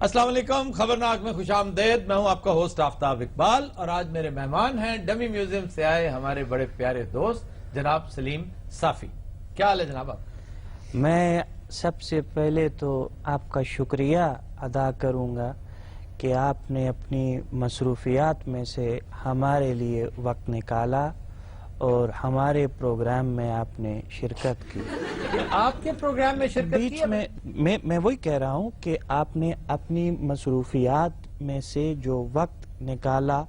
السلام علیکم، خبرناک میں خوش آمدید۔ میں ہوں آپ کا ہوسٹ آفتاب اقبال، اور آج میرے مہمان ہیں ڈمی میوزیم سے آئے ہمارے بڑے پیارے دوست جناب سلیم صافی۔ کیا حال ہے جناب آپ؟ میں سب سے پہلے تو آپ کا شکریہ ادا کروں گا کہ آپ نے اپنی مصروفیات میں سے ہمارے لیے وقت نکالا اور ہمارے پروگرام میں آپ نے شرکت کی۔ آپ کے پروگرام میں شرکت کی؟ بیچ میں وہی کہہ رہا ہوں کہ آپ نے اپنی مصروفیات میں سے جو وقت نکالا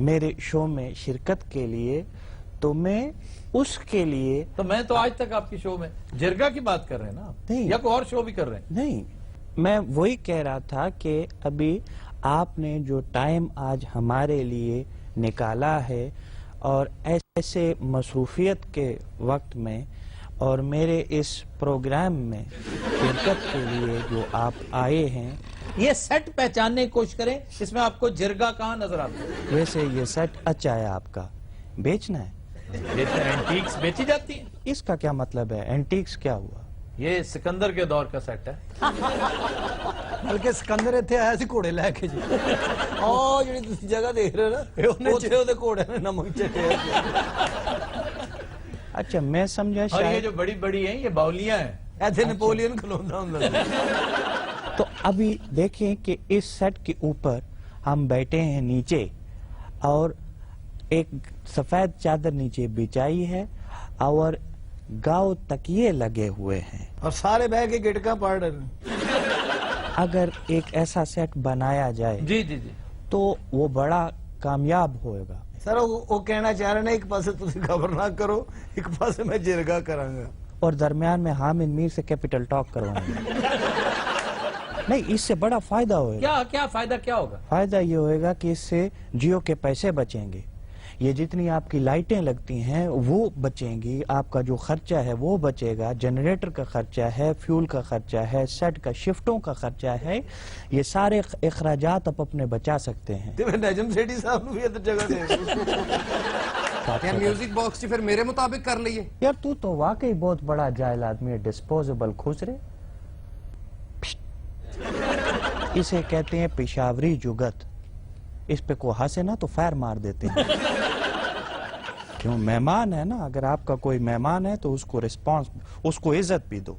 میرے شو میں شرکت کے لیے، تو میں اس کے لیے تو میں تو آج تک آپ کی شو میں جرگا کی بات کر رہے ہیں نا آپ؟ نہیں، یا کوئی اور شو بھی کر رہے ہیں؟ نہیں، میں وہی کہہ رہا تھا کہ ابھی آپ نے جو ٹائم آج ہمارے لیے نکالا ہے اور ایسے مصروفیت کے وقت میں اور میرے اس پروگرام میں شرکت کے لیے جو آپ آئے ہیں، یہ سیٹ پہچاننے کی کوشش کریں، اس میں آپ کو جرگا کہاں نظر آتا ہے؟ ویسے یہ سیٹ اچھا ہے آپ کا، بیچنا ہے؟ اینٹیکس بیچی جاتی ہیں؟ اس کا کیا مطلب ہے؟ اینٹیکس کیا ہوا؟ یہ سکندر کے دور کا سیٹ ہے۔ بلکہ سکندر اتنے آیا سی گھوڑے لے کے جی، آہ جڑی تسی جگہ دیکھ رہے نا، اوتھے اوہدے گھوڑے نے نمک چٹے۔ اچھا، میں سمجھا اور یہ شاید جو بڑی بڑی ہیں یہ باولیاں ہیں۔ ایتھے نپولین کھلوندا ہوندا۔ تو ابھی دیکھیں کہ اس سیٹ کے اوپر ہم بیٹھے ہیں نیچے، اور ایک سفید چادر نیچے بچائی ہے اور گاؤ تکیے لگے ہوئے ہیں، اور سارے بہ کے گٹکا پڑھ رہے ہیں۔ اگر ایک ایسا سیٹ بنایا جائے جی جی جی تو وہ بڑا کامیاب ہوئے گا۔ سر وہ کہنا چاہ رہے ہیں ایک پاسے تسی خبر نہ کرو، ایک پاسے میں جرگا کراں گا، اور درمیان میں حامد میر سے کیپٹل ٹاک کرواؤں گا۔ نہیں، اس سے بڑا فائدہ ہوئے گا۔ کیا فائدہ کیا ہوگا؟ فائدہ یہ ہوئے گا کہ اس سے جیو کے پیسے بچیں گے، یہ جتنی آپ کی لائٹیں لگتی ہیں وہ بچیں گی، آپ کا جو خرچہ ہے وہ بچے گا، جنریٹر کا خرچہ ہے، فیول کا خرچہ ہے، سیٹ کا شفٹوں کا خرچہ ہے، یہ سارے اخراجات آپ اپنے بچا سکتے ہیں۔ تو میں نجم سیٹھی صاحب نو بھی ادھر جگہ دے کیا میوزک باکس جی پھر میرے مطابق کر لئیے؟ یار تو واقعی بہت بڑا جاہل آدمی ہے، ڈسپوزیبل کھوسرے۔ اسے کہتے ہیں پشاوری جگت، اس پہ کوئی ہنسے نا تو فیر مار دیتے ہیں۔ کیوں؟ مہمان ہے نا، اگر آپ کا کوئی مہمان ہے تو اس کو ریسپانس، اس کو عزت بھی دو،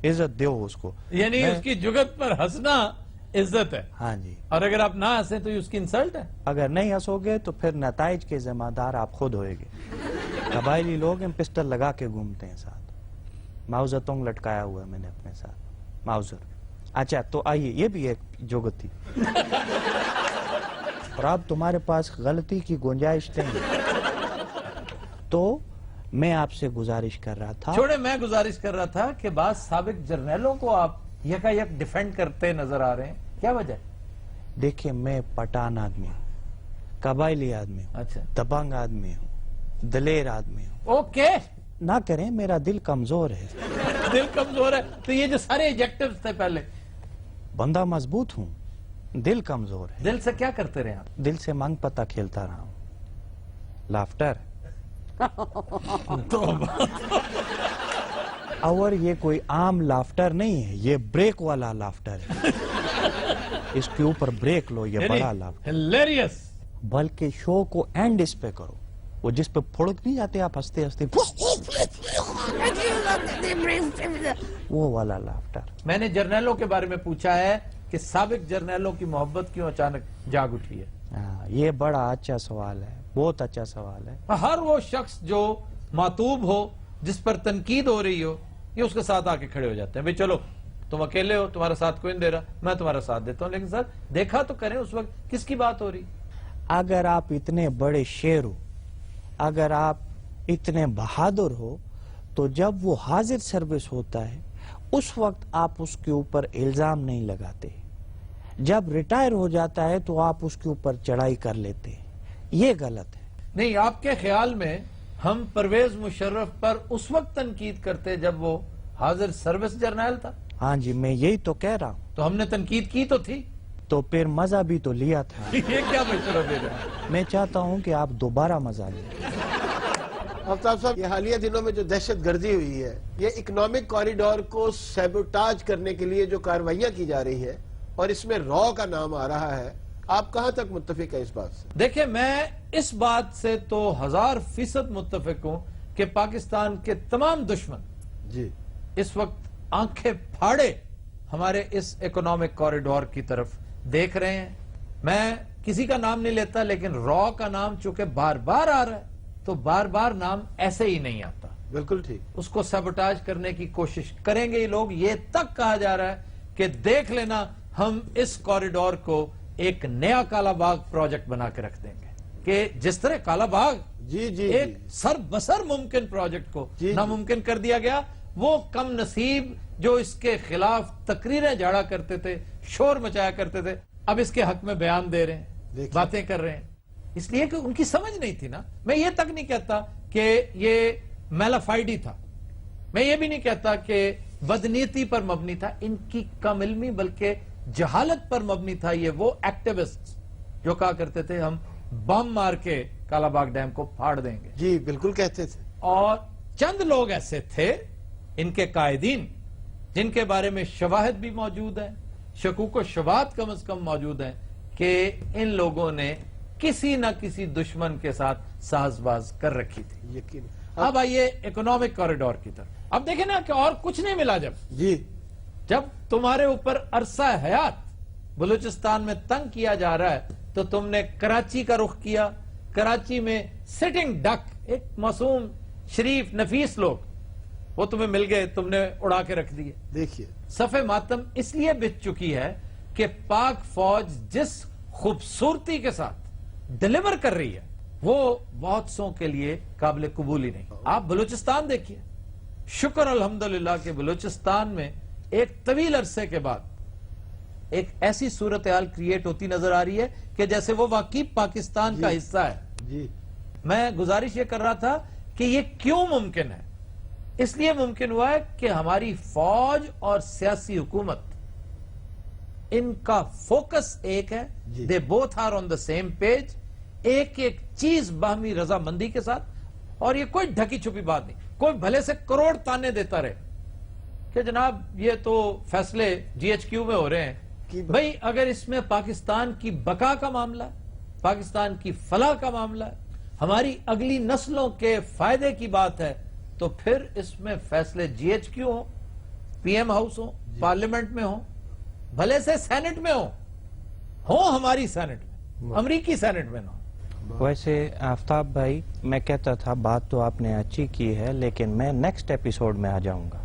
عزت دیو اس کو۔ یعنی اس کی جگت پر ہنسنا عزت ہے؟ ہاں جی، اور اگر آپ نہ ہنسیں تو یہ اس کی انسلٹ ہے؟ اگر نہیں ہنسو گے تو پھر نتائج کے ذمہ دار آپ خود ہوئے گے۔ قبائلی لوگ ہیں، پسٹل لگا کے گھومتے ہیں ساتھ، ماؤزر تونگ لٹکایا ہوا ہے میں نے اپنے ساتھ، ماؤزر۔ اچھا تو آئیے، یہ بھی ایک جگت تھی، اور اب تمہارے پاس غلطی کی گنجائش نہیں، تو میں آپ سے گزارش کر رہا تھا۔ چھوڑے، میں گزارش کر رہا تھا کہ بعض سابق جرنیلوں کو آپ یکا یک ڈیفینڈ کرتے نظر آ رہے ہیں، کیا وجہ ہے؟ دیکھیں، میں پٹھان آدمی ہوں، قبائلی آدمی ہوں، اچھا، دبنگ آدمی ہوں، دلیر آدمی ہوں۔ اوکے، نہ کریں، میرا دل کمزور ہے، دل کمزور ہے تو یہ جو سارے ایجیکٹیوز تھے پہلے، بندہ مضبوط ہوں، دل کمزور ہے۔ دل سے کیا کرتے رہے آپ؟ دل سے مانگ پتہ کھیلتا رہا ہوں، لافٹر۔ اور یہ کوئی عام لافٹر نہیں ہے، یہ بریک والا لافٹر ہے، اس کے اوپر بریک لو، یہ بڑا لافٹر، ہلیریس۔ بلکہ شو کو اینڈ اس پہ کرو، وہ جس پہ پھڑک نہیں جاتے آپ ہنستے ہنستے، وہ والا لافٹر۔ میں نے جرنیلوں کے بارے میں پوچھا ہے کہ سابق جرنیلوں کی محبت کیوں اچانک جاگ اٹھی ہے؟ یہ بڑا اچھا سوال ہے، بہت اچھا سوال ہے۔ ہر وہ شخص جو معتوب ہو، جس پر تنقید ہو رہی ہو، یہ اس کے ساتھ آ کے کھڑے ہو جاتے ہیں، بھئی چلو تم اکیلے ہو، تمہارا ساتھ کوئی نہیں دے رہا، میں تمہارا ساتھ دیتا ہوں، لیکن سر دیکھا تو کریں اس وقت کس کی بات ہو رہی؟ اگر آپ اتنے بڑے شیر ہو، اگر آپ اتنے بہادر ہو، تو جب وہ حاضر سروس ہوتا ہے اس وقت آپ اس کے اوپر الزام نہیں لگاتے، جب ریٹائر ہو جاتا ہے تو آپ اس کے اوپر چڑھائی کر لیتے ہیں، یہ غلط ہے۔ نہیں، آپ کے خیال میں ہم پرویز مشرف پر اس وقت تنقید کرتے جب وہ حاضر سروس جرنیل تھا؟ ہاں جی، میں یہی تو کہہ رہا ہوں، تو ہم نے تنقید کی تو تھی، تو پھر مزہ بھی تو لیا تھا۔ یہ کیا مشورہ دے رہے ہیں؟ میں چاہتا ہوں کہ آپ دوبارہ مزہ لیں۔ آفتاب صاحب، یہ حالیہ دنوں میں جو دہشت گردی ہوئی ہے، یہ اکنامک کوریڈور کو سیبوٹاج کرنے کے لیے جو کاروائیاں کی جا رہی ہے، اور اس میں را کا نام آ رہا ہے، آپ کہاں تک متفق ہیں اس بات سے؟ دیکھیں میں اس بات سے تو 1000% متفق ہوں کہ پاکستان کے تمام دشمن جی اس وقت آنکھیں پھاڑے ہمارے اس اکنامک کوریڈور کی طرف دیکھ رہے ہیں. میں کسی کا نام نہیں لیتا، لیکن را کا نام چونکہ بار بار آ رہا ہے تو بار بار نام ایسے ہی نہیں آتا. بالکل ٹھیک. اس کو سیبوٹاج کرنے کی کوشش کریں گے یہ لوگ. یہ تک کہا جا رہا ہے کہ دیکھ لینا ہم اس کوریڈور کو ایک نیا کالا باغ پروجیکٹ بنا کے رکھ دیں گے کہ جس طرح کالا باغ جی جی ایک سر بسر ممکن پروجیکٹ کو جی ناممکن کر دیا گیا. وہ کم نصیب جو اس کے خلاف تقریریں جھاڑا کرتے تھے، شور مچایا کرتے تھے، اب اس کے حق میں بیان دے رہے ہیں، باتیں کر رہے ہیں، اس لیے کہ ان کی سمجھ نہیں تھی نا. میں یہ تک نہیں کہتا کہ یہ میلافائڈی تھا، میں یہ بھی نہیں کہتا کہ بدنیتی پر مبنی تھا. ان کی کم علمی بلکہ جہالت پر مبنی تھا. یہ وہ ایکٹیوسٹ جو کہا کرتے تھے ہم بم مار کے کالا باغ ڈیم کو پھاڑ دیں گے. جی بالکل کہتے تھے. اور چند لوگ ایسے تھے ان کے قائدین جن کے بارے میں شواہد بھی موجود ہیں، شکوک و شبہات کم از کم موجود ہیں کہ ان لوگوں نے کسی نہ کسی دشمن کے ساتھ ساز باز کر رکھی تھی. یقین. اب آئیے اکنامک کوریڈور کی طرف. اب دیکھیں نا کہ اور کچھ نہیں ملا. جب تمہارے اوپر عرصہ حیات بلوچستان میں تنگ کیا جا رہا ہے تو تم نے کراچی کا رخ کیا. کراچی میں سٹنگ ڈک ایک معصوم شریف نفیس لوگ وہ تمہیں مل گئے، تم نے اڑا کے رکھ دیے. دیکھیے صفحہ ماتم اس لیے بچ چکی ہے کہ پاک فوج جس خوبصورتی کے ساتھ ڈیلیور کر رہی ہے وہ بہت سو کے لیے قابل قبول ہی نہیں. آپ بلوچستان دیکھیے، شکر الحمدللہ کہ بلوچستان میں ایک طویل عرصے کے بعد ایک ایسی صورتحال کریٹ ہوتی نظر آ رہی ہے کہ جیسے وہ واقعی پاکستان کا حصہ ہے. جی میں گزارش یہ کر رہا تھا کہ یہ کیوں ممکن ہے. اس لیے ممکن ہوا ہے کہ ہماری فوج اور سیاسی حکومت ان کا فوکس ایک ہے. They both are on the same page. ایک ایک چیز باہمی رضامندی کے ساتھ. اور یہ کوئی ڈھکی چھپی بات نہیں. کوئی بھلے سے کروڑ تانے دیتا رہے کہ جناب یہ تو فیصلے جی ایچ کیو میں ہو رہے ہیں. بھئی اگر اس میں پاکستان کی بقا کا معاملہ ہے، پاکستان کی فلاح کا معاملہ ہے، ہماری اگلی نسلوں کے فائدے کی بات ہے تو پھر اس میں فیصلے جی ایچ کیو ہوں، پی ایم ہاؤس ہوں، پارلیمنٹ میں ہوں، بھلے سے سینٹ میں ہوں ہماری سینٹ میں، امریکی سینٹ میں نہ ہوں. ویسے آفتاب بھائی میں کہتا تھا بات تو آپ نے اچھی کی ہے، لیکن میں نیکسٹ ایپیسوڈ میں آ جاؤں گا.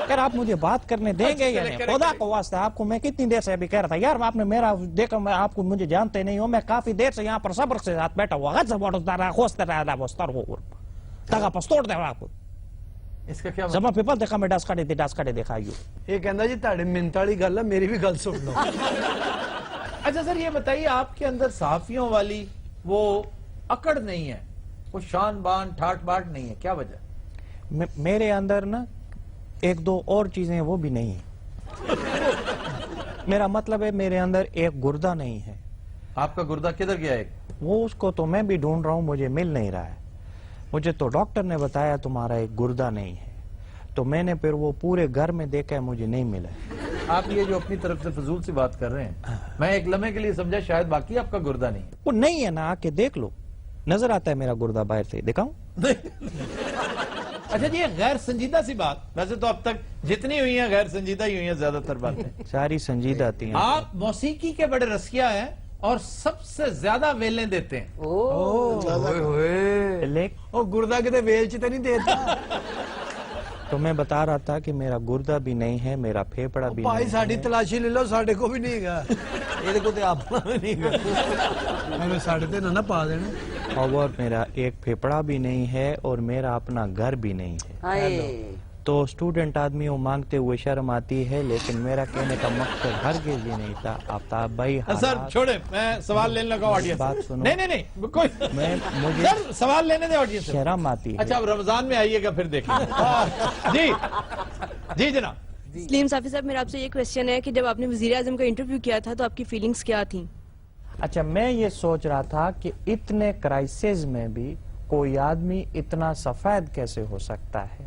اگر آپ مجھے بات کرنے دیں گے یا نہیں؟ خدا کو واسطہ آپ کو میں کتنی دیر سے ابھی کہہ رہا تھا یار آپ نے میرا دیکھا، میں آپ کو مجھے جانتے نہیں ہوں، میں کافی دیر سے یہاں پر صبر سے ساتھ بیٹھا ہوا اس کا کیا زما پیپل دیکھا میں ڈس کٹے دیکھا یوں. یہ کہندا جی تاڑے منت والی گل ہے، میری بھی گل سن لو. اچھا سر یہ بتائیے آپ کے اندر صحافیوں والی وہ اکڑ نہیں ہے، وہ شان بان ٹھاٹ باٹ نہیں ہے، کیا وجہ؟ میرے اندر نا ایک دو اور چیزیں وہ بھی نہیں ہیں. میرا مطلب ہے میرے اندر ایک گردہ نہیں ہے. آپ کا گردہ کدھر گیا ایک؟ وہ اس کو تو میں بھی ڈھونڈ رہا ہوں، مجھے مل نہیں رہا ہے. مجھے تو ڈاکٹر نے بتایا تمہارا ایک گردہ نہیں ہے، تو میں نے پھر وہ پورے گھر میں دیکھا ہے، مجھے نہیں ملا. آپ یہ جو اپنی طرف سے فضول سی بات کر رہے ہیں، میں ایک لمحے کے لیے سمجھا شاید باقی آپ کا گردہ نہیں ہے. وہ نہیں ہے نا، آ کے دیکھ لو، نظر آتا ہے میرا گردہ باہر سے. دکھاؤں؟ اچھا جی غیر سنجیدہ سی بات، ویسے تو اب تک جتنی ہوئی ہیں غیر سنجیدہ ہی ہوئی ہیں زیادہ تر باتیں. ساری سنجیدہ تھی. آپ موسیقی کے بڑے رسیا ہیں اور سب سے زیادہ ویلیں دیتے ہیں. او گردہ کتے ویل چ تے نہیں دیتا. تو میں بتا رہا تھا کہ میرا گردہ بھی نہیں ہے، میرا پھیپڑا بھی بھائی نہیں ساڈی ہے. تلاشی لے لو، ساڈے کو بھی نہیں گا. یہ کو تے اپنا بھی نہیں گا. میں ساڈے تے نہ پا دینا. اور میرا ایک پھیپڑا بھی نہیں ہے اور میرا اپنا گھر بھی نہیں ہے. تو اسٹوڈنٹ آدمی وہ مانگتے ہوئے شرم آتی ہے، لیکن میرا کہنے کا مقصد ہرگز یہ نہیں تھا. آفتاب بھائی سر چھوڑے، میں سوال لینے لگا آڈینس. بات سنو. نہیں کوئی مجھے سر سوال لینے دے آڈینس. شرم آتی ہے. اچھا اب رمضان میں آئیے گا پھر دیکھیں. جی جی جناب. سلیم صافی صاحب میرا آپ سے یہ کوشچن ہے کہ جب آپ نے وزیر اعظم کا انٹرویو کیا تھا تو آپ کی فیلنگز کیا تھیں؟ اچھا میں یہ سوچ رہا تھا کہ اتنے کرائسس میں بھی کوئی آدمی اتنا سفید کیسے ہو سکتا ہے.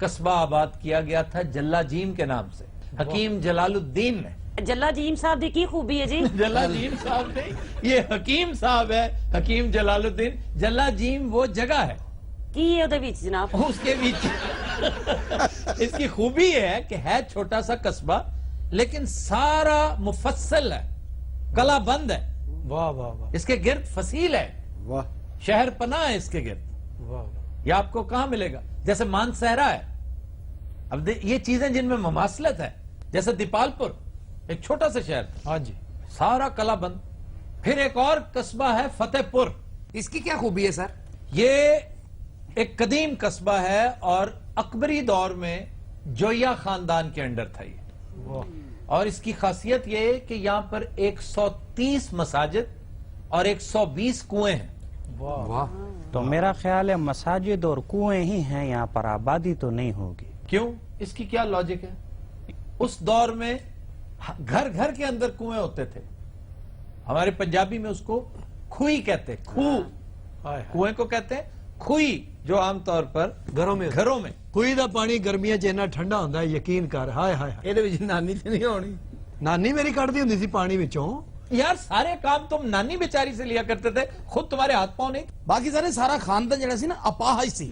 قصبہ آباد کیا گیا تھا جلاجیم کے نام سے، حکیم جلال الدین نے. جلا جیم صاحب دی کی خوبی ہے جی؟ جلاجیم صاحب نہیں، یہ حکیم صاحب ہے، حکیم جلال الدین. جلاجیم وہ جگہ ہے کی ہے ادھے بیچ جناب؟ اس کے بیچ. اس کی خوبی یہ ہے کہ ہے چھوٹا سا قصبہ لیکن سارا مفصل ہے، کلا بند ہے. واہ واہ واہ اس کے گرد فصیل ہے، واہ شہر پناہ ہے اس کے گرد. واہ. یہ آپ کو کہاں ملے گا؟ جیسے مان صحرا ہے. اب یہ چیزیں جن میں مماثلت ہے، جیسے دیپال پور ایک چھوٹا سا شہر تھا، ہاں جی. سارا کلا بند. پھر ایک اور قصبہ ہے فتح پور. اس کی کیا خوبی ہے سر؟ یہ ایک قدیم قصبہ ہے اور اکبری دور میں جویا خاندان کے انڈر تھا یہ. اور اس کی خاصیت یہ ہے کہ یہاں پر 130 مساجد اور 120 کنویں ہیں. واہ. تو میرا خیال ہے مساجد اور کنویں ہی ہیں یہاں پر، آبادی تو نہیں ہوگی. کیوں؟ اس کی کیا لاجک ہے؟ اس دور میں گھر گھر کے اندر کنویں ہوتے تھے. ہمارے پنجابی میں اس کو کھوئی کہتے ہیں. کنویں کو کہتے ہیں کھوئی، جو عام طور پر گھروں میں کوئی دا پانی گرمیاں چ اتنا ٹھنڈا ہوندا ہے، یقین کر. ہائے ہائے یہ وچ نانی تے نہیں ہونی. نانی میری کڈدی ہوندی سی پانی وچوں. یار سارے کام تم نانی بیچاری سے لیا کرتے تھے، خود تمہارے ہاتھ پاؤں نہیں. باقی سارا خاندان جڑا سی نا اپاہج سی،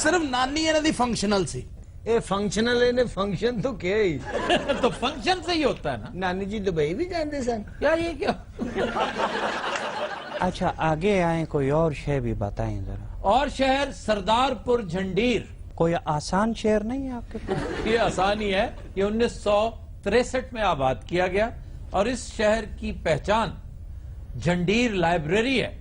صرف نانی انہاں دی فنکشنل سی. اے فنکشنل نے فنکشن تو کیا ہی. تو فنکشن سے ہی ہوتا ہے نا. نانی جی دبئی بھی جاندے سن. یار یہ کیا؟ اچھا آگے آئیں، کوئی اور شے بھی بتائیں ذرا. اور شہر سردار پور جھنڈیر. کوئی آسان شہر نہیں ہے آپ کے پاس؟ یہ آسان ہی ہے. یہ 1963 میں آباد کیا گیا اور اس شہر کی پہچان جھنڈیر لائبریری ہے.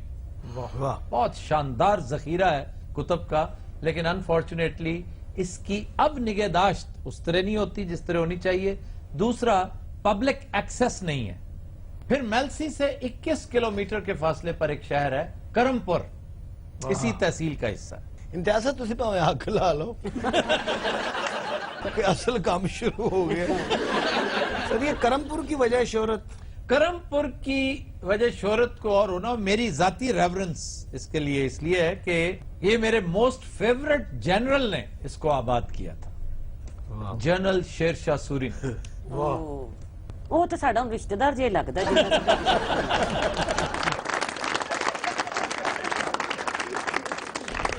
واہ. بہت شاندار ذخیرہ ہے کتب کا، لیکن انفارچونیٹلی اس کی اب نگہداشت اس طرح نہیں ہوتی جس طرح ہونی چاہیے. دوسرا پبلک ایکسس نہیں ہے. پھر میلسی سے 21 کلومیٹر کے فاصلے پر ایک شہر ہے کرم پور، اسی تحصیل کا حصہ. امتیاز صاحب تسی پاویں حق لا لو کہ اصل کام شروع ہو گیا. سر یہ کرم پور کی وجہ شہرت؟ کرم پور کی وجہ شہرت کو اور ہونا میری ذاتی ریورنس اس کے لیے اس لیے ہے کہ یہ میرے موسٹ فیورٹ جنرل نے اس کو آباد کیا تھا، جنرل شیر شاہ سوری. وہ تو ساڈا رشتہ دار جے لگدا جی.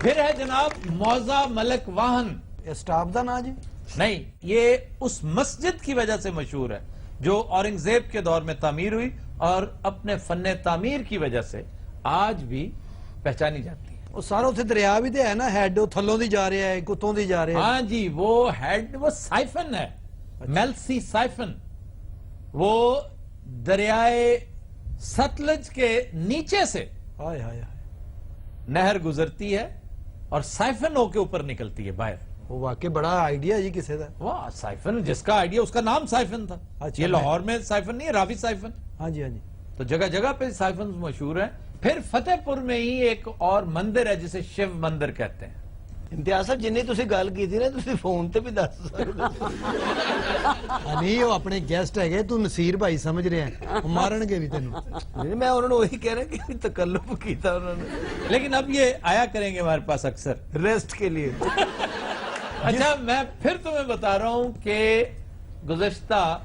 پھر ہے جناب موزہ ملک واہن. اسٹاف دا نا جی؟ نہیں، یہ اس مسجد کی وجہ سے مشہور ہے جو اورنگزیب کے دور میں تعمیر ہوئی اور اپنے فن تعمیر کی وجہ سے آج بھی پہچانی جاتی ہے. وہ سارا اتنے دریا بھی تو ہے نا، ہیڈ تھلوں دی جا رہا ہے، کتوں دی جا رہا ہے. ہاں جی، وہ ہیڈ وہ سائفن ہے، میلسی سائفن. وہ دریائے ستلج کے نیچے سے ہائے ہائے. نہر گزرتی ہے اور سائفن ہو کے اوپر نکلتی ہے باہر. وہ واقعی بڑا آئیڈیا جی کسی دا. واہ، سائفن جس کا آئیڈیا اس کا نام سائفن تھا. اچھا، یہ لاہور میں سائفن نہیں ہے، راوی سائفن. ہاں جی ہاں جی. تو جگہ جگہ پہ سائفن مشہور ہیں. پھر فتح پور میں ہی ایک اور مندر ہے جسے شیو مندر کہتے ہیں. امتیاز صاحب جنہیں تسی گل کی تھی نا تسی فون تے بھی دس سکتے. نہیں وہ اپنے گیسٹ ہے گئے، تو نصیر بھائی سمجھ رہے ہیں، مارن گے بھی تینوں. میں انہوں نے وہی کہہ رہا کہ تکلف کیتا انہوں نے، لیکن اب یہ آیا کریں گے ہمارے پاس اکثر ریسٹ کے لیے. اچھا میں پھر تمہیں بتا رہا ہوں کہ گزشتہ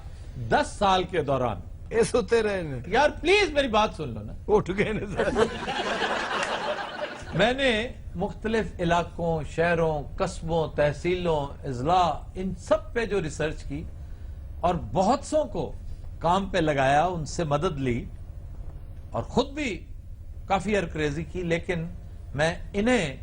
10 سال کے دوران یہ سوتے رہے نا. یار پلیز میری بات سن لو نا. اٹھ گئے نا سر. میں نے مختلف علاقوں، شہروں، قصبوں، تحصیلوں، اضلاع، ان سب پہ جو ریسرچ کی اور بہت سوں کو کام پہ لگایا، ان سے مدد لی اور خود بھی کافی ارکریزی کی، لیکن میں انہیں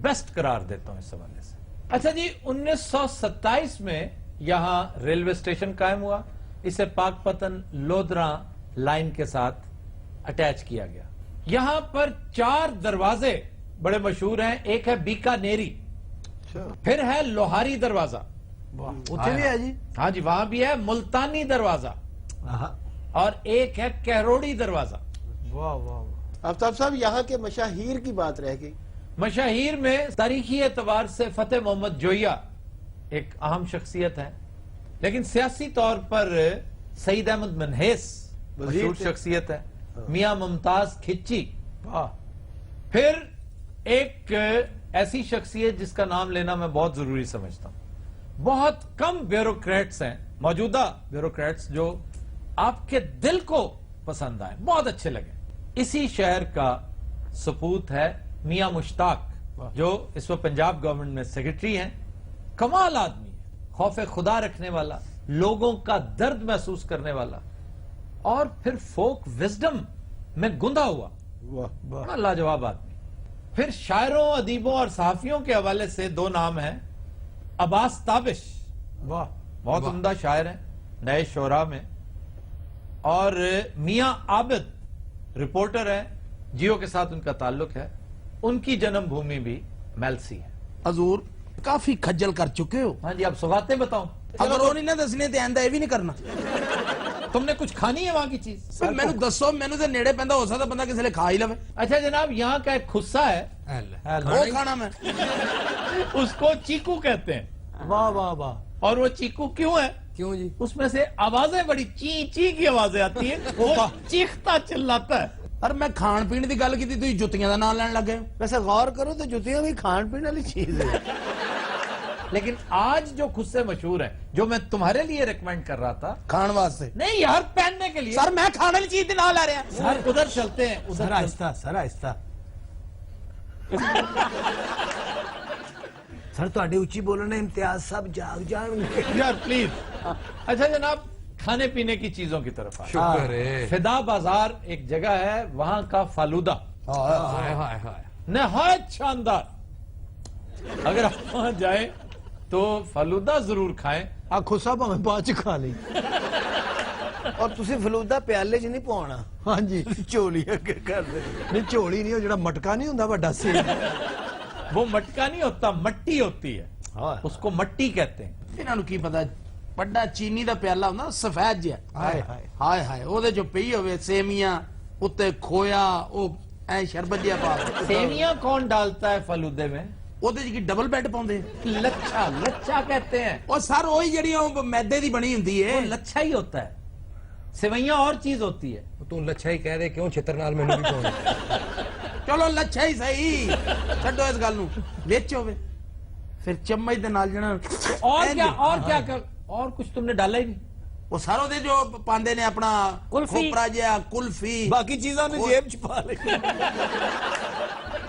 بیسٹ قرار دیتا ہوں اس حوالے سے. اچھا جی، 1927 میں یہاں ریلوے اسٹیشن قائم ہوا. اسے پاک پتن لودھراں لائن کے ساتھ اٹیچ کیا گیا. یہاں پر 4 دروازے بڑے مشہور ہیں. ایک ہے بیکانیری، پھر ہے لوہاری دروازہ، اتنے بھی ہے جی. ہاں جی وہاں بھی ہے ملتانی دروازہ، اور ایک ہے کہروڑی دروازہ. واہ واہ. آفتاب صاحب یہاں کے مشاہیر کی بات رہ گئی. مشاہیر میں تاریخی اعتبار سے فتح محمد جویا ایک اہم شخصیت ہے، لیکن سیاسی طور پر سعید احمد منحیس مشہور شخصیت ہے. میاں ممتاز کھچی. پھر ایک ایسی شخصیت جس کا نام لینا میں بہت ضروری سمجھتا ہوں. بہت کم بیوروکریٹس ہیں موجودہ بیوروکریٹس جو آپ کے دل کو پسند آئے, بہت اچھے لگے. اسی شہر کا سپوت ہے میاں مشتاق جو اس وقت پنجاب گورنمنٹ میں سیکرٹری ہیں. کمال آدمی ہے, خوف خدا رکھنے والا, لوگوں کا درد محسوس کرنے والا, اور پھر فوک وزڈم میں گندھا ہوا, بڑا لاجواب آدمی. پھر شاعروں, ادیبوں اور صحافیوں کے حوالے سے 2 نام ہیں. عباس تابش, بہت عمدہ شاعر ہیں نئے شعراء میں, اور میاں عابد رپورٹر ہیں, جیو کے ساتھ ان کا تعلق ہے. ان کی جنم بھومی بھی میلسی ہے. حضور کافی کھجل کر چکے ہو. ہاں جی, اب سوغاتیں بتاؤں. اگر وہ نہیں نہ دسنے تے آئندہ یہ بھی نہیں کرنا. تم نے کچھ کھانی ہے وہاں کی چیز؟ میں دسو, مینو تے نیڑے پیندا ہو سکتا بندہ کسی لے کھا ہی لوے. اچھا جناب, یہاں کا ایک خصہ ہے, وہ کھانا میں اس کو چیکو کہتے ہیں. واہ واہ واہ. اور وہ چیکو کیوں ہے؟ کیوں جی؟ اس میں سے آوازیں بڑی چی چی کی آوازیں آتی ہیں, وہ چیختا چلاتا ہے. اور میں کھان پین دی گل کیتی تسی جُتیاں دا نام لین لگے. ویسے غور کرو تو جوتیاں بھی کھان پین والی چیز ہے. لیکن آج جو خصے مشہور ہیں, جو میں تمہارے لیے ریکمینڈ کر رہا تھا, کھان واسطے نہیں یار پہننے کے لیے. سر میں کھانے والی چیز دی نام لے رہا ہوں. سر ادھر چلتے ہیں, سر آہستہ, سر آہستہ. سر تہاڈی اچھی بولنے امتیاز صاحب جاگ جان گے. یار پلیز. اچھا جناب, کھانے پینے کی چیزوں کی طرف آئے. شکر ہے. فدا بازار ایک جگہ ہے, وہاں کا فالودہ نہایت شاندار. اگر آپ وہاں جائیں تو فالودہ ضرور کھائیں. آ خصا بھاویں بعد چ کھا لئی. اور تسی فلودہ پیالے چ نہیں پوانا. ہاں جی, چولی اگے کر دے. نہیں چولی نہیں, وہ جڑا مٹکا نہیں ہوندا وڈا سی, وہ مٹکا نہیں ہوتا, مٹی ہوتی ہے, اس کو مٹی کہتے ہیں. انہاں نو کی پتا, بڑا چینی دا پیالہ ہوندا سفید جہا, ہائے ہائے ہائے ہائے, او دے جو پئی ہوے سیویاں اتے کھویا, او اے شربت جہا پا. سیویاں کون ڈالتا ہے فالودے میں؟ او دے جی ڈبل بیڈ پاوندے, لچھا, لچھا کہتے ہیں. او سر وہی جڑی میدے دی بنی ہوندی ہے. وہ لچھا ہی ہوتا ہے, سیویاں اور چیز ہوتی ہے. تو لچھا ہی کہہ دے, کیوں چھتر نال میں نہیں پاؤں. چلو لچھا ہی صحیح, چھڈو اس گل نو. وچ ہوے پھر چمچ دے نال جنا اور کیا, اور کیا, اور کچھ تم نے ڈالا ہی نہیں. وہ ساروں دے جو پاندے نے اپنا کلفی. کھوپرا جہا, کلفی, باقی چیزاں نے جیب چ پا لئی.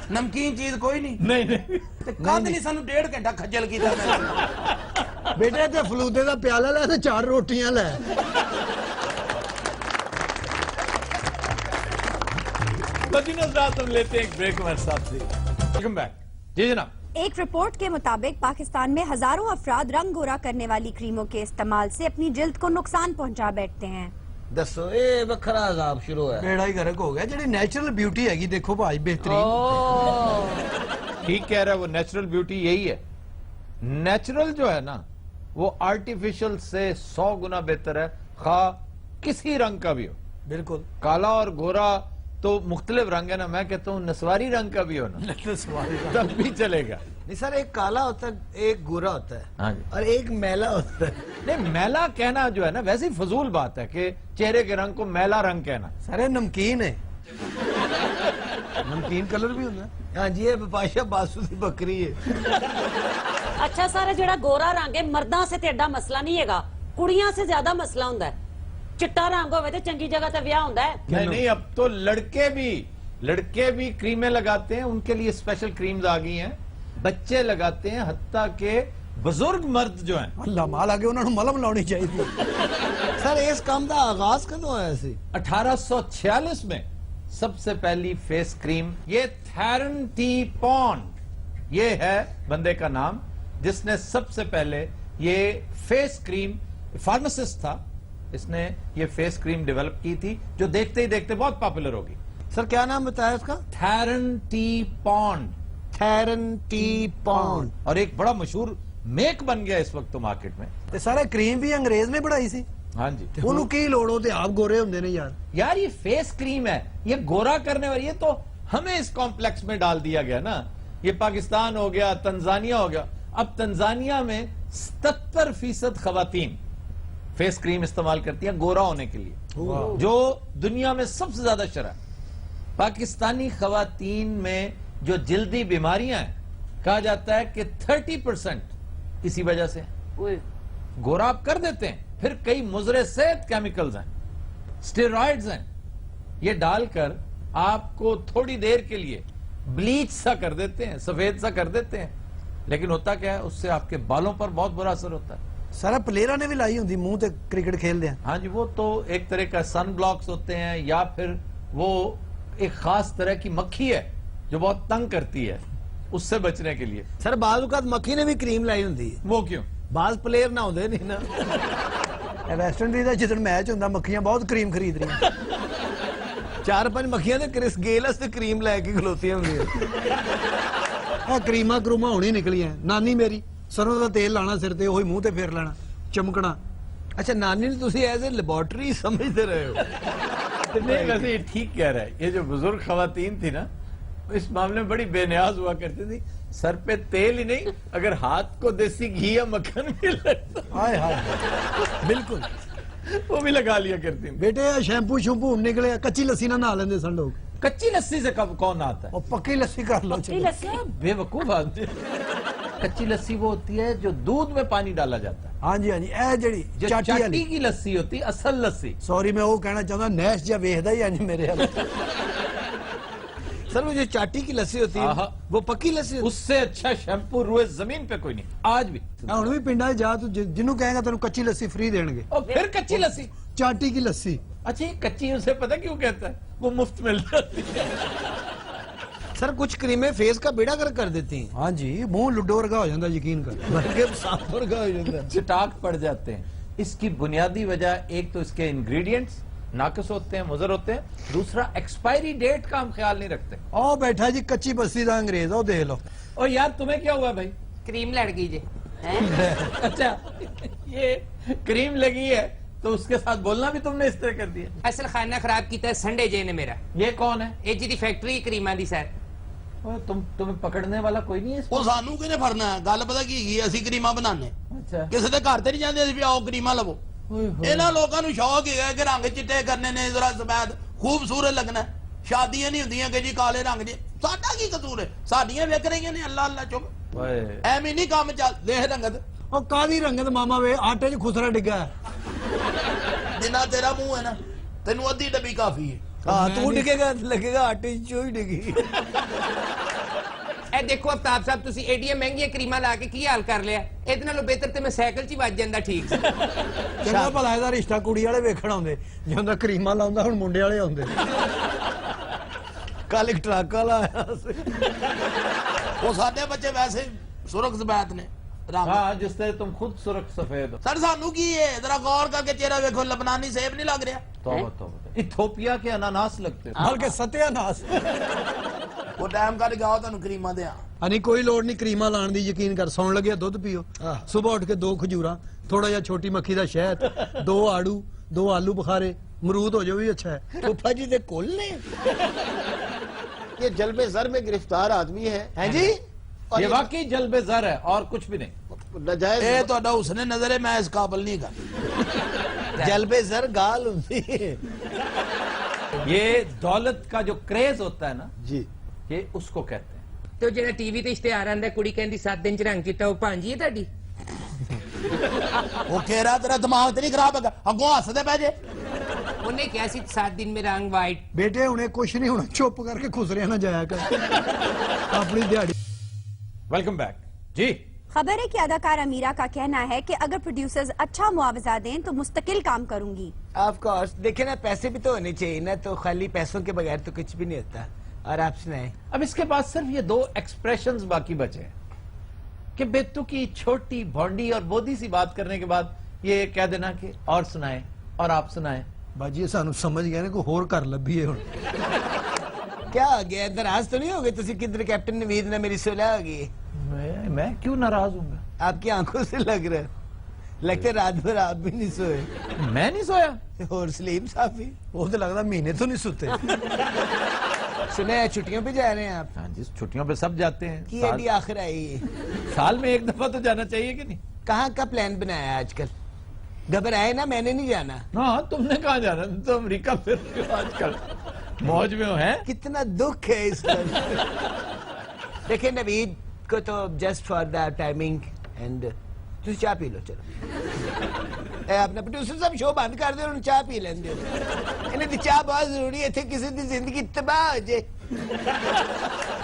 نمکین چیز کوئی نہیں. نہیں کد نہیں سانو 1.5 گھنٹہ کھجل کیتا. بیٹے تے فلودے دا پیالہ لے تے 4 روٹیاں لے. ہم لیتے ہیں ایک بریک ہمارے ساتھ سے. Welcome back. جی جناب. ایک رپورٹ کے مطابق پاکستان میں ہزاروں افراد رنگ گورا کرنے والی کریموں کے استعمال سے اپنی جلد کو نقصان پہنچا بیٹھتے ہیں. دسو اے وکھرا عذاب شروع ہے. بیڑا ہی گرک ہو گیا. جڑی نیچرل بیوٹی ہے گی, دیکھو بھائی بہترین. ٹھیک کہہ رہا ہے, وہ نیچرل بیوٹی یہی ہے. نیچرل جو ہے نا, وہ آرٹیفیشل سے 100 گنا بہتر ہے, خواہ کسی رنگ کا بھی ہو. بالکل. کالا اور گورا تو مختلف رنگ ہے نا, میں کہتا ہوں نسواری رنگ کا بھی ہونا تب بھی چلے گا. نہیں سر, ایک کالا ہوتا ہے, ایک گورا ہوتا ہے, ہاں جی, اور ایک میلا ہوتا ہے. نہیں میلا کہنا جو ہے نا ویسے فضول بات ہے کہ چہرے کے رنگ کو میلا رنگ کہنا. سر یہ نمکین ہے, نمکین کلر بھی ہوتا ہے. ہاں جی, یہ بپاشا باسو دی بکری ہے. اچھا سارا جڑا گورا رنگ ہے مرداں سے تے ایڈا مسئلہ نہیں ہے گا, کڑیاں سے زیادہ مسئلہ ہوندا ہے. چٹا رنگ ہوئے تے چنگی جگہ تے بیاہ ہوندا ہے. نہیں, اب تو لڑکے بھی کریمیں لگاتے ہیں, ان کے لیے اسپیشل کریمز آ گئی ہیں. بچے لگاتے ہیں, حتیٰ کہ بزرگ مرد جو ہیں, اللہ مال آگے انہوں نے ملم لاؤنی چاہیے. سر اس کام دا آغاز کدوں ہوا ہے؟ 1846 میں سب سے پہلی فیس کریم, یہ تھیرن ٹی پونڈ, یہ ہے بندے کا نام جس نے سب سے پہلے یہ فیس کریم, فارماسسٹ تھا, اس نے یہ فیس کریم ڈیولپ کی تھی جو دیکھتے ہی دیکھتے بہت پاپولر ہوگی. سر کیا نام بتایا اس کا؟ تھیرن ٹی پونڈ. تھیرن ٹی پونڈ. اور ایک بڑا مشہور میک بن گیا اس وقت تو مارکیٹ میں. تے سارا کریم بھی انگریز نے بڑھائی سی. ہاں جی, انہوں کی لوڑ ہوتے آپ گورے ہوندے نے یار. یار یہ فیس کریم ہے, یہ گورا کرنے والی, یہ تو ہمیں اس کمپلیکس میں ڈال دیا گیا نا. یہ پاکستان ہو گیا, تنزانیہ ہو گیا. اب تنزانیہ میں 77% خواتین فیس کریم استعمال کرتی ہیں گورا ہونے کے لیے, جو دنیا میں سب سے زیادہ شرح. پاکستانی خواتین میں جو جلدی بیماریاں ہیں, کہا جاتا ہے کہ 30% اسی وجہ سے گورا آپ کر دیتے ہیں. پھر کئی مضر صحت کیمیکلز ہیں, سٹیرائڈز ہیں, یہ ڈال کر آپ کو تھوڑی دیر کے لیے بلیچ سا کر دیتے ہیں, سفید سا کر دیتے ہیں, لیکن ہوتا کیا ہے اس سے آپ کے بالوں پر بہت برا اثر ہوتا ہے. سارا پلیئروں نے بھی لائی ہوندی منہ تے کرکٹ کھیل دیا. ہاں جی, وہ تو ایک طرح کا سن بلاکس ہوتے ہیں, یا پھر وہ ایک خاص طرح کی مکھی ہے جو بہت تنگ کرتی ہے, اس سے بچنے کے لیے. سر بعض اوقات مکھی نے بھی کریم لائی ہوندی ہے. وہ کیوں؟ بعض پلیئر نہ ہوندے نہیں نا. ویسٹ انڈیز دا جدن میچ ہوندا مکھیاں بہت کریم خرید رہی. 4-5 مکھیاں تے کرس گیل اس تے کریم لے کے کھلوتیاں ہوندیاں. کریماں کروماں ہونی نکلیاں. نانی میری سروں دا تیل لانا سر تے وہی منہ تے پھیر لینا, چمکنا. اچھا نانی نے تسی ایز اے لیبارٹری سمجھتے رہے ہو. نہیں ویسے یہ ٹھیک کہہ رہا ہے. یہ جو بزرگ خواتین تھی نا, اس معاملے میں بڑی بے نیاز ہوا کرتی تھی. سر پہ تیل ہی نہیں, اگر ہاتھ کو دیسی گھی یا مکھن بھی لگتا, ہائے ہائے بالکل وہ بھی لگا لیا کرتی. بیٹے شیمپو شیمپو نکلے, کچی لسی نہ نہا لیندے سن لوگ. کچی لسی سے کون آتا ہے؟ اور پکی لسی کر لو. بے وقوف آدمی. کچی لسی وہ ہوتی ہے جو دودھ میں پانی ڈالا جاتا ہے. ہاں جی ہاں جی, اے جڑی جو چاٹی کی لسی ہوتی, اصل لسی. سوری میں وہ کہنا چاہتا نیش جا ویکھدا ہی نہیں میرے حال. سر وہ جو چاٹی کی لسی ہوتی ہے وہ پکی لسی ہوتی ہے. اس سے اچھا شیمپو روئے زمین پہ کوئی نہیں آج بھی. ہن بھی پنڈا جا تو جنوں کہے گا تینوں کچی لسی فری دین گے. اور پھر کچی لسی, چاٹی کی لسی. اچھا یہ کچی اسے پتہ کیوں کہتا ہے, وہ مفت مل جاتی ہے. سر کچھ کریمیں فیس کا بیڑا کر دیتی ہیں. ہاں جی, منہ لڈو ورگا ہو جاتا, یقین کر, بلکہ سانپ ورگا ہو جاتا, چٹاک پڑ جاتے ہیں. اس کی بنیادی وجہ ایک تو اس کے انگریڈینٹس ناقص ہوتے ہیں, مضر ہوتے ہیں. دوسرا ایکسپائری ڈیٹ کا ہم خیال نہیں رکھتے. او بیٹھا جی کچی بستی دا انگریز, او دیکھ لو. اور یار تمہیں کیا ہوا بھائی؟ کریم لڑ گئی جی. اچھا یہ کریم لگی ہے تو اس کے ساتھ بولنا بھی تم نے اس طرح کر دیا. اصل خانہ خراب کیتا ہے سنڈے جے نے میرا. یہ کون ہے؟ یہ جی دی فیکٹری کریماں دی. سر تمہیں پکڑنے والا کوئی نہیں ہے. وہ سانو کینے پھڑنا ہے؟ گل پتہ کی گئی, اسی کریماں بنانے. اچھا کسی دے گھر تے نہیں جاندے اسی آؤ کریماں لو. انہاں لوکاں نوں شوق ہے کہ رنگ چٹے کرنے نے, ذرا سفید خوبصورت لگنا. شادیاں نہیں ہوندیاں کہ جی کالے رنگ جی. ساڈا کی قصور ہے؟ ساڈیاں ویکھ رہی نے. اللہ اللہ چپ, ایویں نہیں کام چل. دیکھ رنگت, او کالی رنگت ماما وے آٹے چ خسرا ڈگا ہے. جنہ تیرا منہ ہے نا تینوں ادھی ڈبی کافی ہے. ہاں تو ڈگے گا, لگے گا آٹے چ ہی ڈگی. اے دیکھو افتاب صاحب, تسی ایڈیاں مہنگیاں کریماں لا کے کی حال کر لیا. ادے نالوں بہتر تے میں سائیکل 'چ ہی وج جاندا. ٹھیک سی چنگا بھلا ایدا رشتہ کڑی والے ویکھਣ آوندے, جوندا کریماں لاوندا ہن منڈے والے آوندے. کل ایک ٹرک والا آیا وہ سارے بچے ویسے سرخ سفید نے. ہاں جس طرح تم خود سرخ سفید ہو. سر سانو کی ہے, ذرا غور کر کے چہرہ ویکھو, لبنانی سیب نہیں لگ رہا. توبہ توبہ, ایتھوپیا کے اناناس لگتے ہیں. بلکہ ستیا ناس. وہ ٹائم کر گاؤ تینوں کریماں دیا. نہیں کوئی لوڑ نہیں کریماں لان دی, یقین کر. سون لگیا دودھ پیو, صبح اٹھ کے 2 کھجوراں, تھوڑا جہا چھوٹی مکھی دا شہد, 2 آڑو, 2 آلو بخارے, مرود ہو جو بھی اچھا ہے. پھپھا جی دے کول نے یہ جلب زر میں گرفتار آدمی ہے. ہیں جی یہ واقعی جلب زر ہے اور کچھ بھی نہیں. ناجائز اے تہاڈا حسن نظر ہے, میں اس قابل نہیں کر. جلب زر گال ہوندی ہے. یہ دولت کا جو کریز ہوتا ہے نا جی, یہ اس کو کہتے ہیں. تو جڑا ٹی وی تے اشتہار آندا کڑی کہندی 7 دن چ رنگ چٹا, وہ بھانجی ہے تہاڈی. وہ کہہ رہا تیرا دماغ تے نہیں خراب ہے, اگوں ہس دے پے جے. انہیں کیا سی 7 دن میں رنگ وائٹ. بیٹے انہیں کچھ نہیں ہونا, چپ کر کے خسرے نہ جایا کر اپنی دیہڑی. ویلکم بیک جی. خبر ہے کہ اداکار امیرہ کا کہنا ہے کہ اگر پروڈیوسرز اچھا معاوضہ دیں تو مستقل کام کروں گی. Of course. دیکھیں نا پیسے بھی تو ہونے چاہیے نا, تو خالی پیسوں کے بغیر تو کچھ بھی نہیں ہوتا. اور آپ سنائیں. اب اس کے بعد صرف یہ 2 ایکسپریشنز باقی بچے ہیں کہ بیتو کی چھوٹی بھونڈی اور بودی سی بات کرنے کے بعد یہ کہہ دینا کہ اور سنائیں اور آپ سنائیں. باجی سانو سمجھ گیا نا کوئی ہور کر لبھی ہے. کیا ہو گیا, ناراض تو نہیں ہو گئے تسی؟ کدھر کیپٹن نوید نے میری صلح ہو گئی. میں کیوں ناراض ہوں گا؟ آپ کی آنکھوں سے لگ رہا ہے, لگتے رات بھر آپ بھی نہیں سوئے. میں نہیں سویا. اور سلیم صاحب بھی, وہ تو لگتا مہینے تو نہیں سوتے. سنے چھٹیوں پہ جا رہے ہیں آپ؟ ہاں جی, چھٹیوں پہ سب جاتے ہیں. کی ایڈی آخر آئی ہے, سال میں 1 دفعہ تو جانا چاہیے کہ نہیں. کہاں کا پلان بنایا آج کل؟ گھبرائے نا, میں نے نہیں جانا. ہاں تم نے کہاں جانا, تم تو امریکہ پھر آج کل موج میں ہو. ہے کتنا دکھ ہے اس پر. دیکھیں نوید, کو تو just for the timing and تسی چاہ پی لو چلو اے اپنا پروڈیوسر صاحب شو بند کر دے چاہ پی لیندے انہیں دی چاہ بہت ضروری ہے تھے کسی دی زندگی تباہ ہو جائے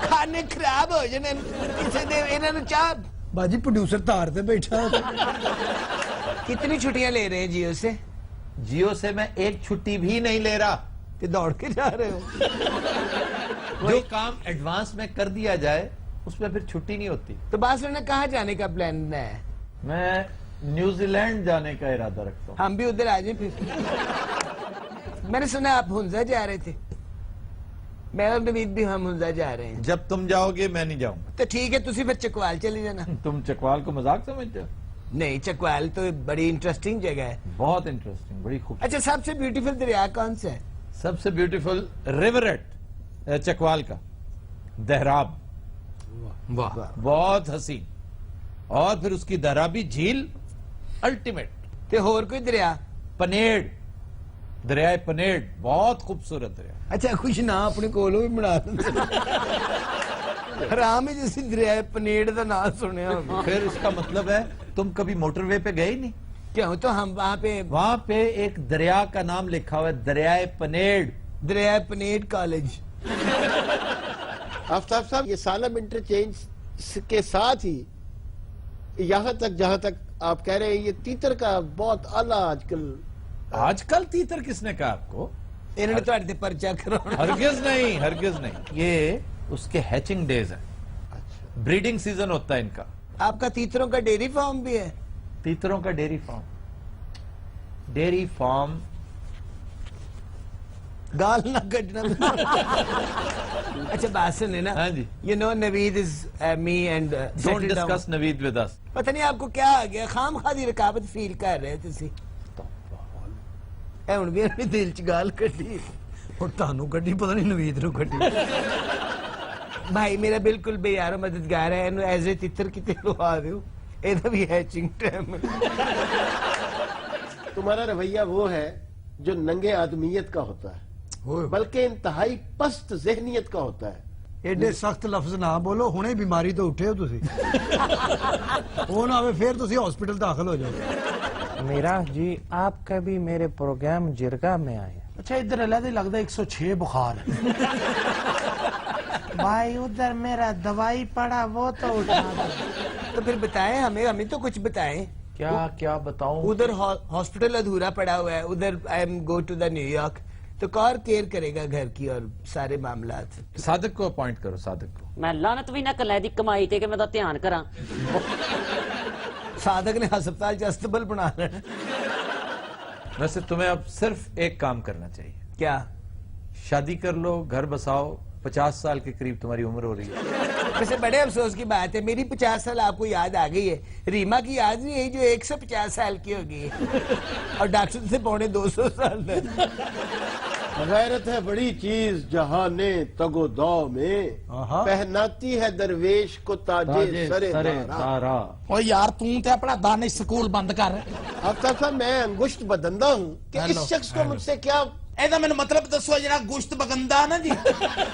کھانے خراب ہو جائے کسی دے انہیں چاہ باجی پروڈیوسر تار تے بیٹھا کتنی چھٹیاں لے رہے ہیں جیو سے؟ جیو سے میں ایک چھٹی بھی نہیں لے رہا. کہ دوڑ کے جا رہے ہو جو کام ایڈوانس میں کر دیا جائے اس میں پھر چھٹی نہیں ہوتی. تو باسل نے کہاں جانے کا پلان ہے؟ میں نیوزی لینڈ جانے کا ارادہ رکھتا ہوں. ہم بھی ادھر آ جائیں پھر. میں نے سنا آپ ہنزا جا رہے تھے. میں اور نوید بھی ہم ہنزا جا رہے ہیں. جب تم جاؤ گے میں نہیں جاؤں گا. تو ٹھیک ہے تسی پھر چکوال چلے جانا. تم چکوال کو مذاق سمجھتے ہو؟ نہیں چکوال تو بڑی انٹرسٹنگ جگہ ہے. بہت انٹرسٹنگ, بڑی خوب. اچھا سب سے بیوٹیفل دریا کون سا ہے؟ سب سے بیوٹیفل ریوریٹ چکوال کا دہراب, واہ بہت حسین, اور پھر اس کی دہرابی جھیل الٹیمیٹ. تے اور کوئی دریا؟ پنیڑ, دریائے پنیڑ بہت خوبصورت دریا. اچھا کچھ نہ اپنے کولو بھی بنا حرام ہے جیسی دریائے پنیڑ دا نام سنیا ہوگا. پھر اس کا مطلب ہے تم کبھی موٹر وے پہ گئے ہی نہیں. کیوں تو ہم وہاں پہ ایک دریا کا نام لکھا ہوا ہے, دریائے پنیڑ. دریائے پنیڑ کالج. آفتاب صاحب یہ سالم انٹرچینج کے ساتھ ہی یہاں تک جہاں تک آپ کہہ رہے ہیں یہ تیتر کا بہت اعلیٰ آج کل تیتر کس نے کہا آپ کو؟ انہوں نے تو اڑتے پرچہ کرانا. ہرگز نہیں, ہرگز نہیں. یہ اس کے ہیچنگ ڈیز ہیں, بریڈنگ سیزن ہوتا ہے ان کا. آپ کا تیتروں کا ڈیری فارم بھی ہے؟ تیتروں کا ڈیری فارم, ڈیری فارم گال نہ کٹنا. اچھا بات سن لینا. ہاں جی. You know Naveed is me and Don't discuss Naveed with us. پتہ نہیں آپ کو کیا آ گیا, خام خواہ رکابت فیل کر رہے تسی. اے ہن بھی اپنے دل چ گال کٹی اور تانوں کٹی پتہ نہیں نوید نو کٹی. بھائی میرا بالکل بے یار مددگار ہے, اینو ایز اے تیتر کتے لوا دیو, ایدہ بھی ہیچنگ ٹائم. تمہارا رویہ وہ ہے جو ننگے آدمیت کا ہوتا ہے, بلکہ انتہائی پست ذہنیت کا ہوتا ہے. ایڈے سخت لفظ نہ بولو, ہونے بیماری تو اٹھے ہو تسی. وہ نہ ہوئے پھر تسی ہاسپٹل داخل ہو جاؤ. میرا جی آپ کبھی میرے پروگرام جرگا میں آئے؟ اچھا ادھر اللہ دے لگتا 106 بخار ہے. بھائی ادھر میرا دوائی پڑا وہ تو اٹھا دو. تو پھر بتائیں ہمیں تو کچھ بتائیں. کیا بتاؤں؟ ادھر ہاسپٹل ادھورا پڑا ہوا ہے, ادھر I am go to the New York, تو کار کیئر کرے گا گھر کی اور سارے معاملات. صادق کو اپوائنٹ کرو, صادق کو. میں لعنت بھی نہ کلے دی کمائی تے کہ میں دا دھیان کراں. صادق نے ہسپتال چ استبل بنا لینا. ویسے تمہیں اب صرف ایک کام کرنا چاہیے. کیا؟ شادی کر لو, گھر بساؤ. 50 سال کے قریب تمہاری عمر ہو رہی ہے. ویسے بڑے افسوس کی بات ہے, میری 50 سال آپ کو یاد آ گئی ہے, ریما کی یاد نہیں ہے جو 150 سال کی ہوگی اور ڈاکٹر سے 250 سال ہے. غیرت ہے بڑی چیز جہانے تگو دو میں, پہناتی ہے درویش کو تاجے سرے دارا. اوہ یار توں تے اپنا دانش سکول بند کر. آفتاب صاحب میں انگشت بدندہ ہوں کہ اس شخص کو مجھ سے کیا ایدہ میں نے مطلب دسو جنہا گوشت بگندہ نا جی,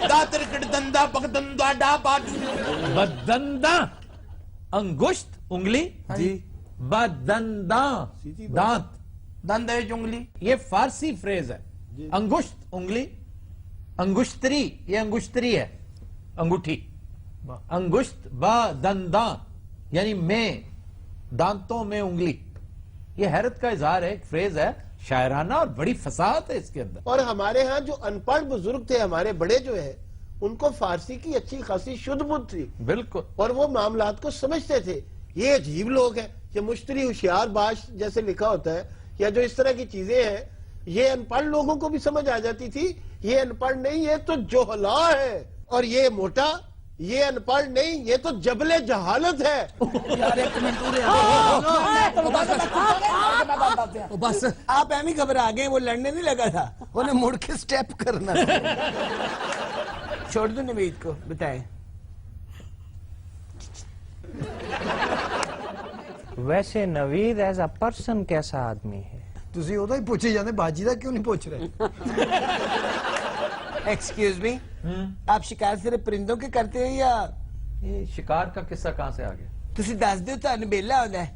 دا ترکڑ دندہ بگدندہ ڈا پاٹو. بدندہ انگشت انگلی جی, بدندہ دانت, دندے انگلی. یہ فارسی فریز ہے. انگشت انگلی, انگشتری, یہ انگشتری ہے انگوٹھی. انگشت با دنداں یعنی میں, دانتوں میں انگلی. یہ حیرت کا اظہار ہے, ایک فریز ہے شاعرانہ اور بڑی فصاحت ہے اس کے اندر. اور ہمارے ہاں جو ان پڑھ بزرگ تھے ہمارے بڑے جو ہے, ان کو فارسی کی اچھی خاصی شدھ بدھ تھی. بالکل. اور وہ معاملات کو سمجھتے تھے. یہ عجیب لوگ ہیں, یہ مشتری ہوشیار باش جیسے لکھا ہوتا ہے, یا جو اس طرح کی چیزیں ہیں, یہ ان پڑھ لوگوں کو بھی سمجھ آ جاتی تھی. یہ ان پڑھ نہیں, یہ تو جوہلا ہے. اور یہ موٹا, یہ ان پڑھ نہیں, یہ تو جبل جہالت ہے. یار ایک منٹ ہو بس آپ ایمی خبر آ گئے, وہ لڑنے نہیں لگا تھا, انہیں مڑ کے سٹیپ کرنا. چھوڑ دو نوید کو, بتائیں. ویسے نوید ایز اے پرسن کیسا آدمی ہے؟ تسی ہوتا ہی پوچھے جاندے, باجی دا کیوں نہیں پوچھ رہے؟ ایکسکیوز می, آپ شکار صرف پرندوں کے کرتے ہیں یا یہ شکار کا قصہ کہاں سے آ گیا؟ ਤੁਸੀਂ ਦੱਸ ਦਿਓ ਤੁਹਾਨੂੰ ਬੇਲਾ ਹੁੰਦਾ ਹੈ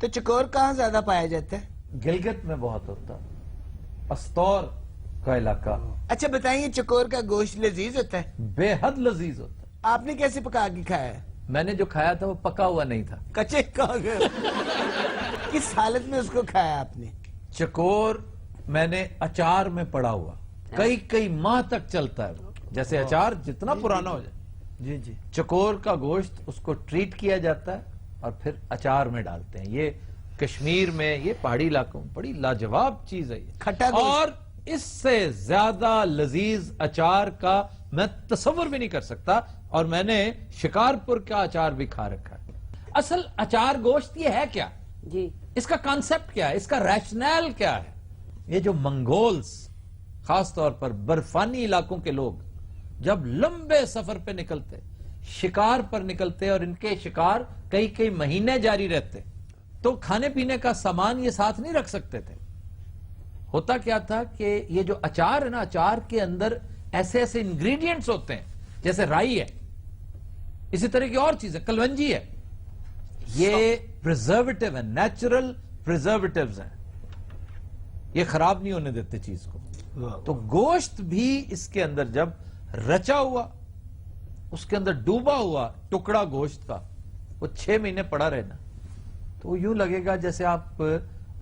تو چکور کہاں زیادہ پایا جاتا ہے؟ گلگت میں بہت ہوتا، پستور کا علاقہ اچھا بتائیے چکور کا گوشت لذیذ ہوتا ہے؟ بے حد لذیذ ہوتا. آپ نے کیسے پکا کے کھایا ہے؟ میں نے جو کھایا تھا وہ پکا ہوا نہیں تھا. کچے کھا گئے کس حالت میں اس کو کھایا آپ نے؟ چکور میں نے اچار میں پڑا ہوا کئی ماہ تک چلتا ہے، جیسے اچار جتنا پرانا ہو جائے. جی جی. چکور کا گوشت اس کو ٹریٹ کیا جاتا ہے اور پھر اچار میں ڈالتے ہیں. یہ کشمیر میں، یہ پہاڑی علاقوں میں بڑی لاجواب چیز ہے یہ. کھٹا گوشت. اور اس سے زیادہ لذیذ اچار کا میں تصور بھی نہیں کر سکتا. اور میں نے شکارپور کا اچار بھی کھا رکھا ہے. اصل اچار گوشت یہ ہے کیا؟ جی اس کا کانسیپٹ کیا ہے؟ اس کا ریشنل کیا ہے؟ یہ جو منگولز خاص طور پر برفانی علاقوں کے لوگ جب لمبے سفر پہ نکلتے، شکار پر نکلتے اور ان کے شکار کئی مہینے جاری رہتے، تو کھانے پینے کا سامان یہ ساتھ نہیں رکھ سکتے تھے. ہوتا کیا تھا کہ یہ جو اچار ہے نا، اچار کے اندر ایسے انگریڈینٹس ہوتے ہیں جیسے رائی ہے، اسی طرح کی اور چیزیں، کلونجی ہے، یہ پریزرویٹو ہے، نیچرل پریزرویٹوز ہیں، یہ خراب نہیں ہونے دیتے چیز کو. تو گوشت بھی اس کے اندر جب رچا ہوا، اس کے اندر ڈوبا ہوا ٹکڑا گوشت کا، وہ 6 مہینے پڑا رہنا، تو یوں لگے گا جیسے آپ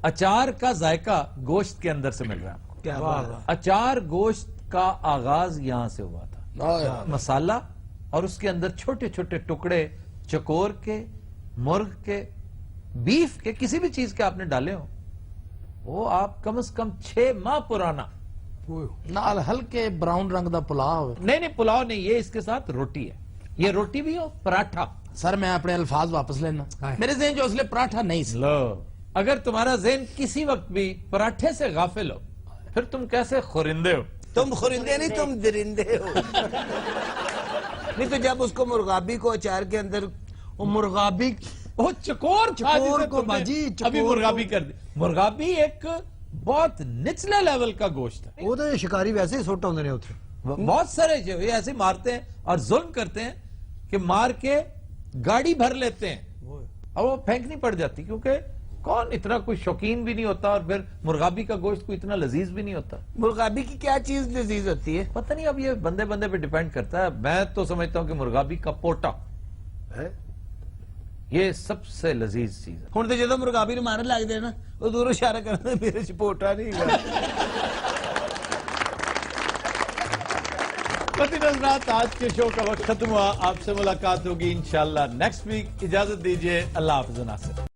اچار کا ذائقہ گوشت کے اندر سے مل رہا ہے. کیا بات ہے. اچار گوشت کا آغاز یہاں سے ہوا تھا. مسالہ اور اس کے اندر چھوٹے چھوٹے ٹکڑے چکور کے، مرغ کے، بیف کے، کسی بھی چیز کے آپ نے ڈالے ہوں، وہ آپ کم از کم 6 ماہ پرانا. نال ہلکے براؤن رنگ دا پلاؤ. نہیں پلاؤ نہیں، یہ اس کے ساتھ روٹی ہے. یہ روٹی بھی ہو، پراٹھا. سر میں اپنے الفاظ واپس لینا، میرے ذہن جو اصل پراٹھا نہیں سی. لو اگر تمہارا ذہن کسی وقت بھی پراٹھے سے غافل ہو، پھر تم کیسے خورندے ہو؟ تم خورندے نہیں، تم درندے ہو. نہیں تو جب اس کو مرغابی کو اچار کے اندر، وہ مرغابی وہ چکور کو باجی ابھی مرغابی کر دی. مرغابی ایک بہت نچلے لیول کا گوشت ہے. وہ تو شکاری ویسے ہی سوٹا ہوندے نے اتھے. بہت سارے جو یہ ایسے مارتے ہیں اور ظلم کرتے ہیں کہ مار کے گاڑی بھر لیتے ہیں اور وہ پھینکنی پڑ جاتی، کیونکہ کون اتنا کوئی شوقین بھی نہیں ہوتا، اور پھر مرغابی کا گوشت کوئی اتنا لذیذ بھی نہیں ہوتا. مرغابی کی کیا چیز لذیذ ہوتی ہے؟ پتہ نہیں، اب یہ بندے پہ ڈیپینڈ کرتا ہے. میں تو سمجھتا ہوں کہ مرغابی کا پوٹا یہ سب سے لذیذ چیز ہے. ہوں تو جدو مرغابی نو مارن لگ دے نا، وہ دور اشارہ کرتا میرے چپوٹا نہیں گا. ناظرین، آج کے شو کا وقت ختم ہوا. آپ سے ملاقات ہوگی انشاءاللہ نیکسٹ ویک. اجازت دیجیے، اللہ حافظ. ناصر.